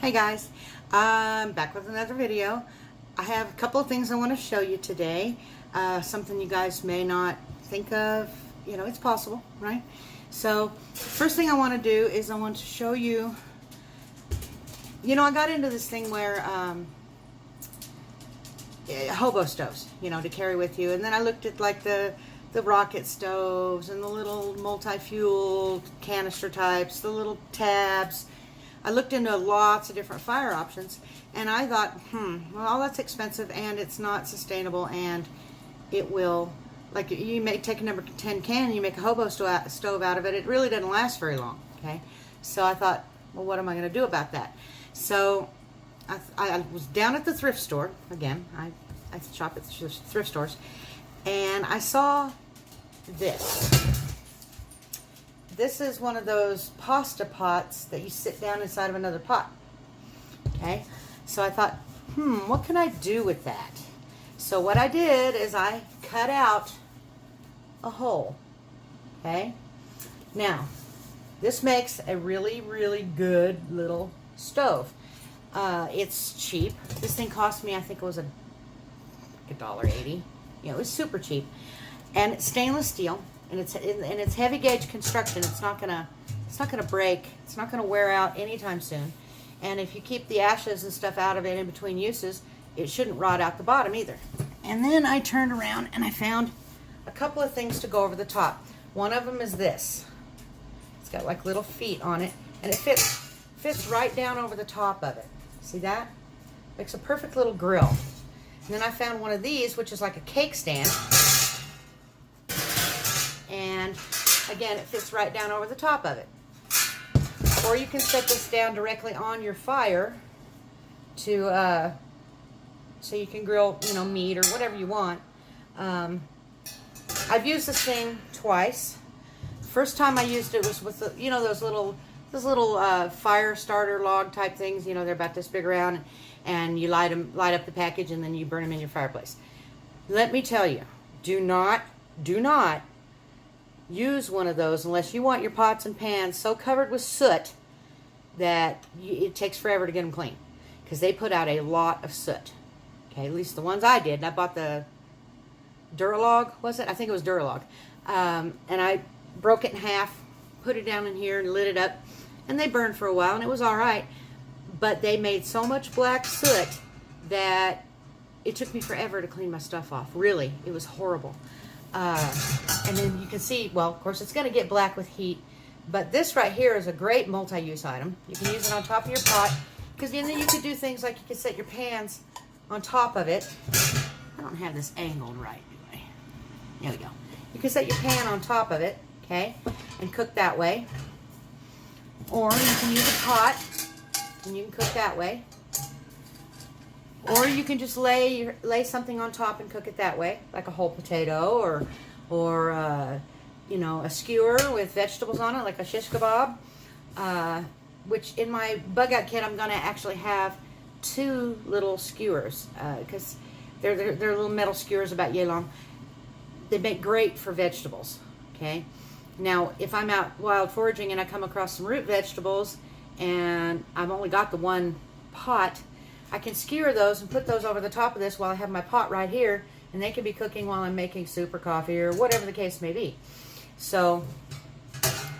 Hey guys, I'm back with another video. I have a couple of things I want to show you today. Something you guys may not think of, you know, it's possible, right? So, first thing I want to do is I want to show you, you know, I got into this thing where, hobo stoves, you know, to carry with you. And then I looked at like the rocket stoves and the little multi-fuel canister types, the little tabs. I looked into lots of different fire options, and I thought, well, that's expensive, and it's not sustainable, and it will, like, you may take a number 10 can, and you make a hobo stove out of it, it really doesn't last very long, okay? So I thought, well, what am I going to do about that? So I was down at the thrift store, again, I shop at thrift stores, and I saw this. This is one of those pasta pots that you sit down inside of another pot. Okay, so I thought, what can I do with that? So what I did is I cut out a hole. Okay, now this makes a really, really good little stove. It's cheap. This thing cost me, I think it was $1.80. You know, it was super cheap, and it's stainless steel. And it's heavy gauge construction. It's not gonna break. It's not gonna wear out anytime soon. And if you keep the ashes and stuff out of it in between uses, it shouldn't rot out the bottom either. And then I turned around and I found a couple of things to go over the top. One of them is this. It's got like little feet on it, and it fits right down over the top of it. See that? Makes a perfect little grill. And then I found one of these, which is like a cake stand. And again, it fits right down over the top of it. Or you can set this down directly on your fire to so you can grill, you know, meat or whatever you want. I've used this thing twice. First time I used it was with the, you know, those little fire starter log type things. You know, they're about this big around, and you light up the package, and then you burn them in your fireplace. Let me tell you, do not use one of those unless you want your pots and pans so covered with soot that it takes forever to get them clean, because they put out a lot of soot. Okay, at least the ones I did. And I bought the Duralog, was it? I think it was Duralog. And I broke it in half, put it down in here, and lit it up, and they burned for a while, and it was all right. But they made so much black soot that it took me forever to clean my stuff off. Really, it was horrible. And then you can see, well, of course, it's going to get black with heat. But this right here is a great multi-use item. You can use it on top of your pot, because then you could do things like you could set your pans on top of it. I don't have this angled right, do I? There we go. You can set your pan on top of it, okay, and cook that way. Or you can use a pot, and you can cook that way. Or you can just lay something on top and cook it that way, like a whole potato, or you know, a skewer with vegetables on it, like a shish kebab. Which in my bug out kit, I'm going to actually have 2 little skewers, because they're little metal skewers about yay long. They make great for vegetables. Okay. Now, if I'm out wild foraging and I come across some root vegetables, and I've only got the one pot, I can skewer those and put those over the top of this while I have my pot right here, and they can be cooking while I'm making soup or coffee or whatever the case may be. So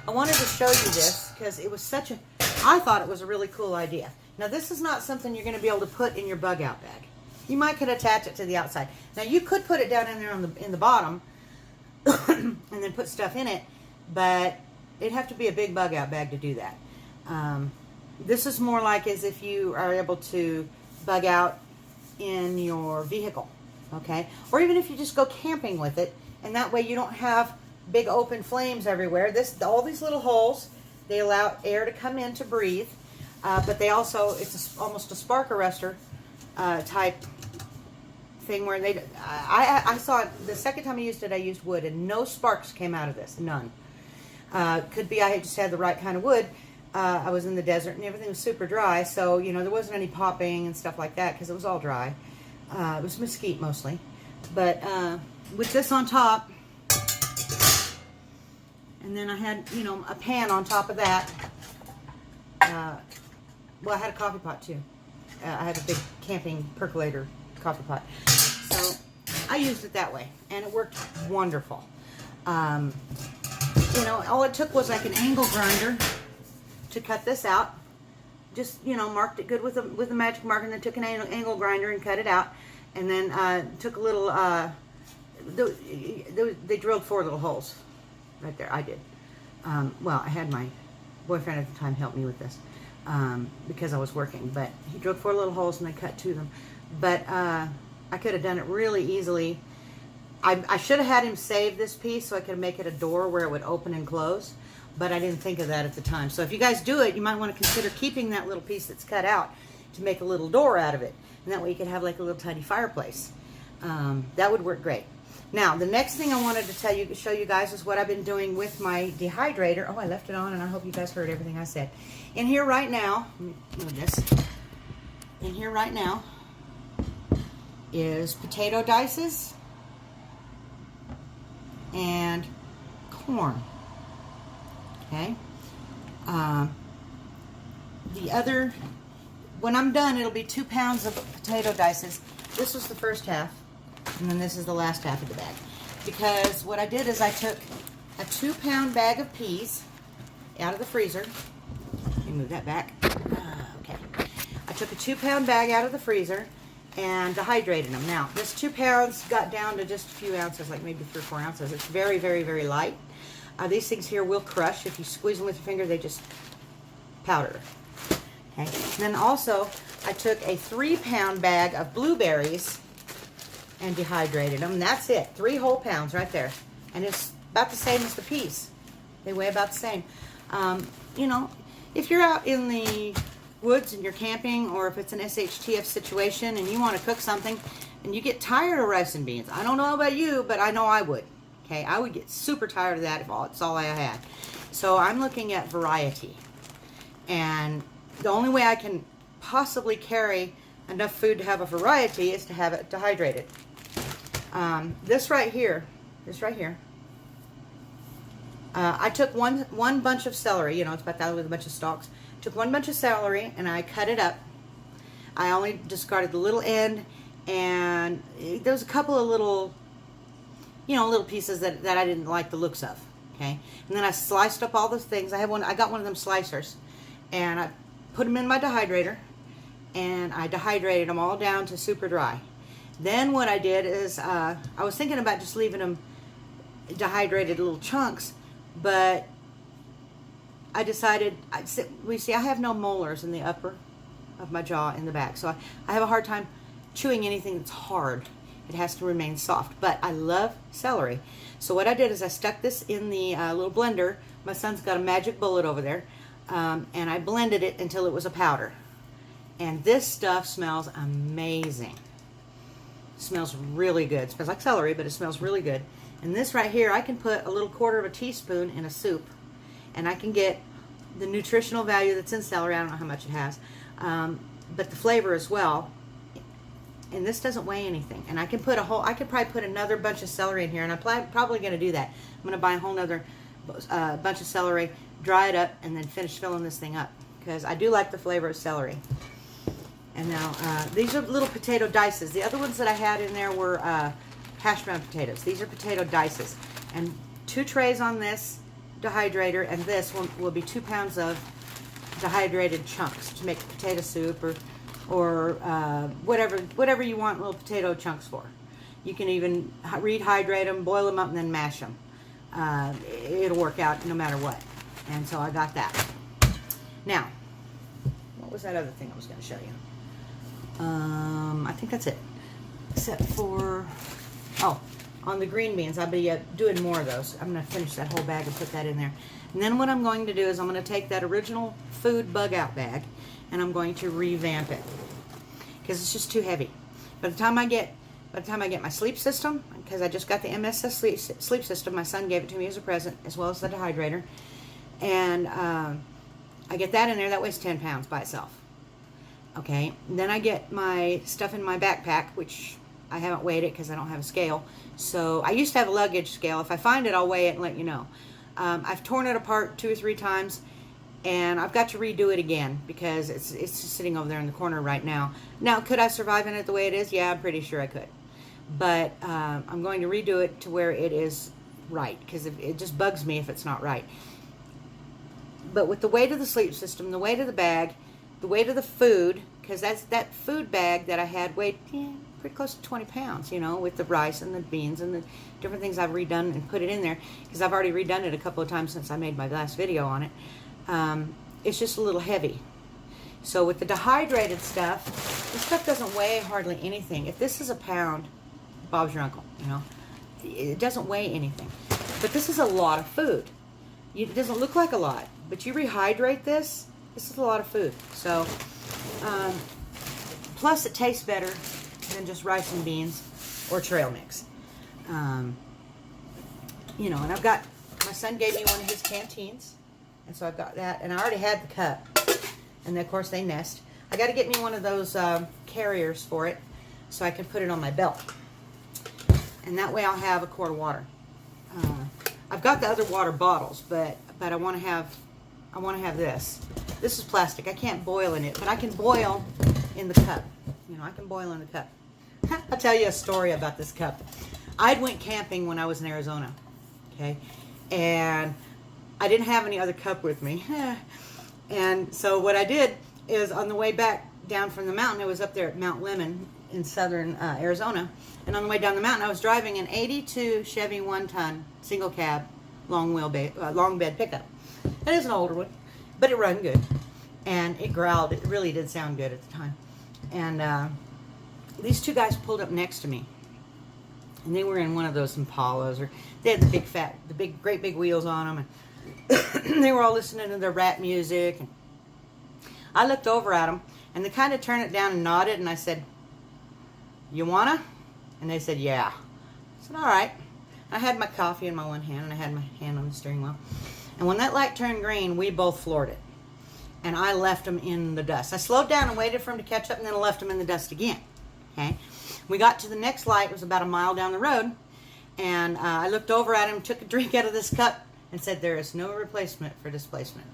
I wanted to show you this because it was I thought it was a really cool idea. Now, this is not something you're going to be able to put in your bug out bag. You might could attach it to the outside. Now, you could put it down in there in the bottom and then put stuff in it, but it'd have to be a big bug out bag to do that. This is more like as if you are able to bug out in your vehicle, okay? Or even if you just go camping with it, and that way you don't have big open flames everywhere. All these little holes, they allow air to come in to breathe, but they also, it's almost a spark arrestor type thing where I saw it, the second time I used it, I used wood, and no sparks came out of this, none. Could be I just had the right kind of wood. I was in the desert and everything was super dry, so, you know, there wasn't any popping and stuff like that because it was all dry. It was mesquite mostly. But with this on top, and then I had, you know, a pan on top of that, well, I had a coffee pot too. I had a big camping percolator coffee pot. So I used it that way, and it worked wonderful. You know, all it took was like an angle grinder to cut this out. Just, you know, marked it good with a magic marker, and then took an angle grinder and cut it out. And then took a little, they drilled 4 little holes right there. I did. Well, I had my boyfriend at the time help me with this because I was working. But he drilled 4 little holes, and I cut 2 of them. But I could have done it really easily. I should have had him save this piece so I could make it a door where it would open and close. But I didn't think of that at the time. So if you guys do it, you might want to consider keeping that little piece that's cut out to make a little door out of it. And that way you could have like a little tiny fireplace. That would work great. Now, the next thing I wanted to show you guys is what I've been doing with my dehydrator. Oh, I left it on, and I hope you guys heard everything I said. In here right now, let me move this. In here right now is potato dices and corn. Okay. When I'm done, it'll be 2 pounds of potato dices. This was the first half, and then this is the last half of the bag. Because what I did is I took a 2-pound bag of peas out of the freezer. Let me move that back. Okay. I took a 2-pound bag out of the freezer and dehydrated them. Now, this 2 pounds got down to just a few ounces, like maybe 3 or 4 ounces. It's very, very, very light. These things here will crush. If you squeeze them with your finger, they just powder. Okay. And then also, I took a 3-pound bag of blueberries and dehydrated them. And that's it. 3 whole pounds right there. And it's about the same as the peas. They weigh about the same. You know, if you're out in the woods and you're camping, or if it's an SHTF situation and you want to cook something and you get tired of rice and beans, I don't know about you, but I know I would. Okay, I would get super tired of that if it's all I had. So I'm looking at variety. And the only way I can possibly carry enough food to have a variety is to have it dehydrated. This right here, I took one bunch of celery, you know, it's about that with a bunch of stalks. Took 1 bunch of celery and I cut it up. I only discarded the little end, and there was a couple of little, you know, little pieces that I didn't like the looks of. Okay, and then I sliced up all those things. I got one of them slicers, and I put them in my dehydrator, and I dehydrated them all down to super dry. Then what I did is I was thinking about just leaving them dehydrated little chunks, but I decided, I have no molars in the upper of my jaw in the back, so I have a hard time chewing anything that's hard. It has to remain soft, but I love celery. So what I did is I stuck this in the little blender. My son's got a magic bullet over there, and I blended it until it was a powder. And this stuff smells amazing. It smells really good. It smells like celery, but it smells really good. And this right here, I can put a little 1/4 teaspoon in a soup, and I can get the nutritional value that's in celery. I don't know how much it has, but the flavor as well. And this doesn't weigh anything. And I could probably put another bunch of celery in here, and I'm probably going to do that. I'm going to buy a whole nother bunch of celery, dry it up, and then finish filling this thing up, because I do like the flavor of celery. And now, these are little potato dices. The other ones that I had in there were hash brown potatoes. These are potato dices. And 2 trays on this dehydrator, and this will be 2 pounds of dehydrated chunks to make potato soup or whatever you want little potato chunks for. You can even rehydrate them, boil them up, and then mash them. It'll work out no matter what. And so I got that. Now, what was that other thing I was going to show you? I think that's it. Except for, on the green beans, I'll be doing more of those. I'm going to finish that whole bag and put that in there. And then what I'm going to do is I'm going to take that original food bug out bag, and I'm going to revamp it, because it's just too heavy. By the time I get my sleep system, because I just got the MSS sleep system, my son gave it to me as a present, as well as the dehydrator, and I get that in there. That weighs 10 pounds by itself. Okay, and then I get my stuff in my backpack, which I haven't weighed it because I don't have a scale. So I used to have a luggage scale. If I find it, I'll weigh it and let you know. I've torn it apart 2 or 3 times. And I've got to redo it again because it's just sitting over there in the corner right now. Now, could I survive in it the way it is? Yeah, I'm pretty sure I could. But I'm going to redo it to where it is right, because it just bugs me if it's not right. But with the weight of the sleep system, the weight of the bag, the weight of the food, because that food bag that I had weighed pretty close to 20 pounds, you know, with the rice and the beans and the different things I've redone and put it in there, because I've already redone it a couple of times since I made my last video on it. It's just a little heavy. So with the dehydrated stuff, this stuff doesn't weigh hardly anything. If this is a pound, Bob's your uncle, you know. It doesn't weigh anything. But this is a lot of food. It doesn't look like a lot, but you rehydrate this, this is a lot of food. So, plus it tastes better than just rice and beans or trail mix. You know, and I've got, my son gave me one of his canteens. And so I've got that, and I already had the cup, and then of course they nest. I got to get me one of those carriers for it, so I can put it on my belt, and that way I'll have a quart of water. I've got the other water bottles, but I want to have this. This is plastic. I can't boil in it, but I can boil in the cup. You know, I can boil in the cup. I'll tell you a story about this cup. I went camping when I was in Arizona, okay, and I didn't have any other cup with me. And so what I did is on the way back down from the mountain, it was up there at Mount Lemmon in southern Arizona. And on the way down the mountain, I was driving an 82 Chevy 1-ton single cab long bed pickup. It is an older one, but it ran good. And it growled. It really did sound good at the time. And these two guys pulled up next to me. And they were in one of those Impalas, or they had the great big wheels on them. And they were all listening to their rap music. And I looked over at them, and they kind of turned it down and nodded, and I said, "You wanna?" And they said, "Yeah." I said, "All right." I had my coffee in my one hand, and I had my hand on the steering wheel. And when that light turned green, we both floored it. And I left them in the dust. I slowed down and waited for them to catch up, and then I left them in the dust again. Okay? We got to the next light. It was about a mile down the road. And I looked over at him, took a drink out of this cup, and said, "There is no replacement for displacement."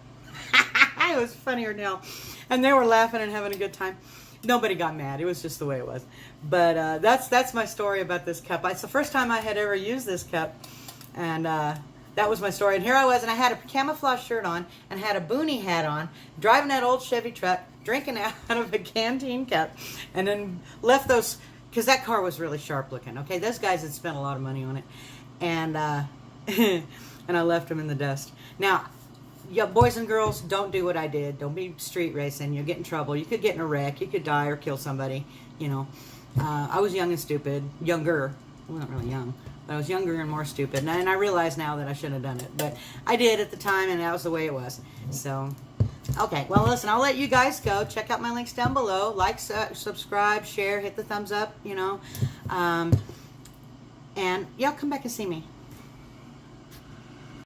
It was funnier now. And they were laughing and having a good time. Nobody got mad. It was just the way it was. But that's my story about this cup. It's the first time I had ever used this cup. And that was my story. And here I was, and I had a camouflage shirt on and had a boonie hat on, driving that old Chevy truck, drinking out of a canteen cup, and then left those, because that car was really sharp looking. Okay, those guys had spent a lot of money on it. And and I left them in the dust. Now, yeah, boys and girls, don't do what I did. Don't be street racing. You'll get in trouble. You could get in a wreck. You could die or kill somebody. You know, I was young and stupid. Younger. I wasn't really young, but I was younger and more stupid. And I realize now that I shouldn't have done it. But I did at the time, and that was the way it was. So, okay. Well, listen, I'll let you guys go. Check out my links down below. Like, subscribe, share, hit the thumbs up, you know. And, yeah, come back and see me.